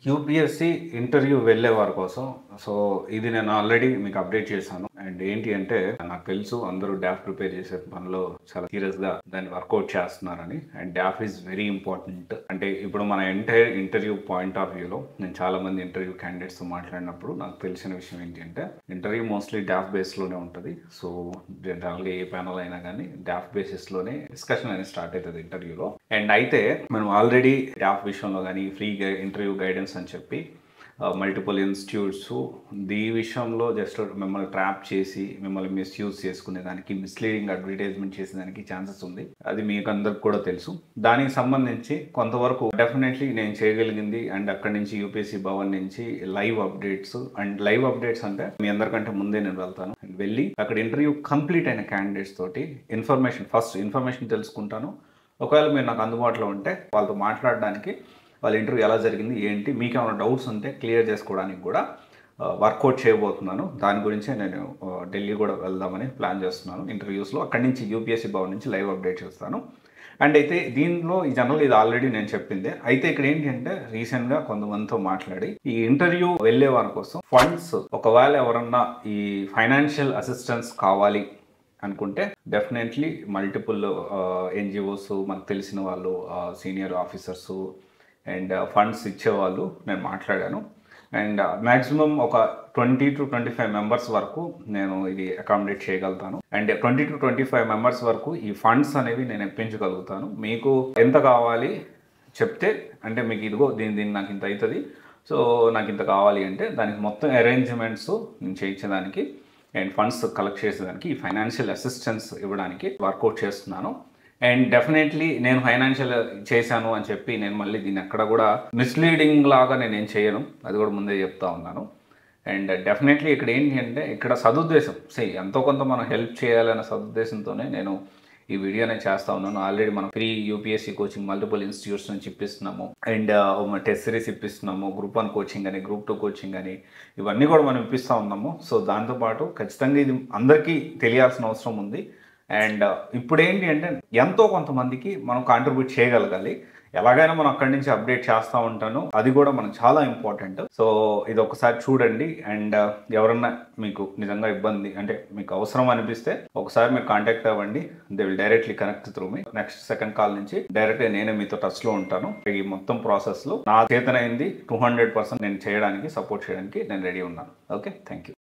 UPSC interview వెళ్ళే వారి కోసం సో ఇది నేను ఆల్రెడీ మీకు అప్డేట్ చేశాను. అండ్ ఏంటి అంటే నాకు తెలుసు అందరూ డాఫ్ ప్రిపేర్ చేసే పనిలో చాలా సీరియస్గా దాన్ని వర్కౌట్ చేస్తున్నారని. And DOF is very important. అంటే ఇప్పుడు మన ఎంటైర్ ఇంటర్వ్యూ పాయింట్ ఆఫ్ వ్యూలో నేను చాలా మంది ఇంటర్వ్యూ క్యాండిడేట్స్తో మాట్లాడినప్పుడు నాకు తెలిసిన విషయం ఏంటి అంటే ఇంటర్వ్యూ మోస్ట్లీ డాఫ్ బేస్లోనే ఉంటుంది. సో జనరల్గా ఏ ప్యానల్ అయినా కానీ డాఫ్ బేసిస్లోనే డిస్కషన్ అనేది స్టార్ట్ అవుతుంది ఇంటర్వ్యూలో. అండ్ అయితే మనం ఆల్రెడీ డాఫ్ విషయంలో కానీ ఫ్రీ ఇంటర్వ్యూ గైడెన్స్ అని చెప్పి మల్టిపుల్ ఇన్స్టిట్యూట్స్ ఈ విషయంలో జస్ట్ మిమ్మల్ని ట్రాప్ చేసి మిమ్మల్ని మిస్యూజ్ చేసుకునే దానికి మిస్లీడింగ్ అడ్వర్టైజ్మెంట్ చేసేదానికి ఛాన్సెస్ ఉంది. అది మీకు అందరికి కూడా తెలుసు. దానికి సంబంధించి కొంతవరకు డెఫినెట్లీ నేను చేయగలిగింది అండ్ అక్కడి నుంచి యూపీఎస్సీ భవన్ నుంచి live updates and live updates అంటే మీ అందరికంటే ముందే నేను వెళ్తాను. వెళ్ళి అక్కడ ఇంటర్వ్యూ కంప్లీట్ అయిన క్యాండిడేట్స్ తోటి ఫస్ట్ ఇన్ఫర్మేషన్ తెలుసుకుంటాను. ఒకవేళ మీరు నాకు అందుబాటులో ఉంటే వాళ్ళతో మాట్లాడడానికి వాళ్ళ ఇంటర్వ్యూ ఎలా జరిగింది ఏంటి మీకు ఏమైనా డౌట్స్ ఉంటే క్లియర్ చేసుకోవడానికి కూడా వర్కౌట్ చేయబోతున్నాను. దాని గురించే నేను ఢిల్లీ కూడా వెళ్దామని ప్లాన్ చేస్తున్నాను ఇంటర్వ్యూస్లో. అక్కడి నుంచి యూపీఎస్సీ భవన్ నుంచి లైవ్ అప్డేట్ చేస్తాను. అండ్ అయితే దీనిలో ఈ జనరల్ ఇది ఆల్రెడీ నేను చెప్పిందే. అయితే ఇక్కడ ఏంటి అంటే రీసెంట్గా కొంతమందితో మాట్లాడి ఈ ఇంటర్వ్యూ వెళ్ళే వారి కోసం ఫండ్స్ ఒకవేళ ఎవరన్నా ఈ ఫైనాన్షియల్ అసిస్టెన్స్ కావాలి అనుకుంటే డెఫినెట్లీ మల్టిపుల్ ఎన్జిఓస్ మనకు తెలిసిన వాళ్ళు సీనియర్ ఆఫీసర్స్ అండ్ ఫండ్స్ ఇచ్చేవాళ్ళు నేను మాట్లాడాను. అండ్ మ్యాక్సిమం ఒక 20 to 25 మెంబర్స్ వరకు నేను ఇది అకామిడేట్ చేయగలుగుతాను. అండ్ 20 to 25 మెంబర్స్ వరకు ఈ ఫండ్స్ అనేవి నేను ఇప్పించగలుగుతాను. మీకు ఎంత కావాలి చెప్తే అంటే మీకు ఇదిగో దీని నాకు ఇంత అవుతుంది, సో నాకు ఇంత కావాలి అంటే దానికి మొత్తం అరేంజ్మెంట్స్ నేను చేయించడానికి అండ్ ఫండ్స్ కలెక్ట్ చేసేదానికి ఈ ఫైనాన్షియల్ అసిస్టెన్స్ ఇవ్వడానికి వర్కౌట్ చేస్తున్నాను. అండ్ డెఫినెట్లీ నేను ఫైనాన్షియల్ చేశాను అని చెప్పి నేను మళ్ళీ దీన్ని ఎక్కడ కూడా మిస్లీడింగ్ లాగా నేనేం చేయను, అది కూడా ముందే చెప్తా ఉన్నాను. అండ్ డెఫినెట్లీ ఇక్కడ ఏంటి అంటే ఇక్కడ సదుద్దేశం ఎంతో కొంత మనం హెల్ప్ చేయాలనే సదుద్దేశంతోనే నేను ఈ వీడియోనే చేస్తూ ఉన్నాను. ఆల్రెడీ మనం free UPSC coaching multiple institutes నుంచి ఇప్పిస్తున్నాము. అండ్ టెస్ట్ సిరీస్ ఇప్పిస్తున్నాము, గ్రూప్ 1 కోచింగ్ అని గ్రూప్ 2 కోచింగ్ అని ఇవన్నీ కూడా మనం ఇప్పిస్తూ ఉన్నాము. సో దాంతోపాటు ఖచ్చితంగా ఇది అందరికీ తెలియాల్సిన అవసరం ఉంది. అండ్ ఇప్పుడు ఏంటి అంటే ఎంతో కొంతమందికి మనం కాంట్రిబ్యూట్ చేయగలగాలి. ఎలాగైనా మనం అక్కడి నుంచి అప్డేట్ చేస్తూ ఉంటాను, అది కూడా మనకు చాలా ఇంపార్టెంట్. సో ఇది ఒకసారి చూడండి. అండ్ ఎవరన్నా మీకు నిజంగా ఇబ్బంది అంటే మీకు అవసరం అనిపిస్తే ఒకసారి మీరు కాంటాక్ట్ అవ్వండి. They will directly connect through me. Next second call నుంచి డైరెక్ట్గా నేనే మీతో టచ్లో ఉంటాను. ఈ మొత్తం ప్రాసెస్లో నా చేతనైంది 200% నేను చేయడానికి సపోర్ట్ చేయడానికి నేను రెడీ ఉన్నాను. Okay, thank you.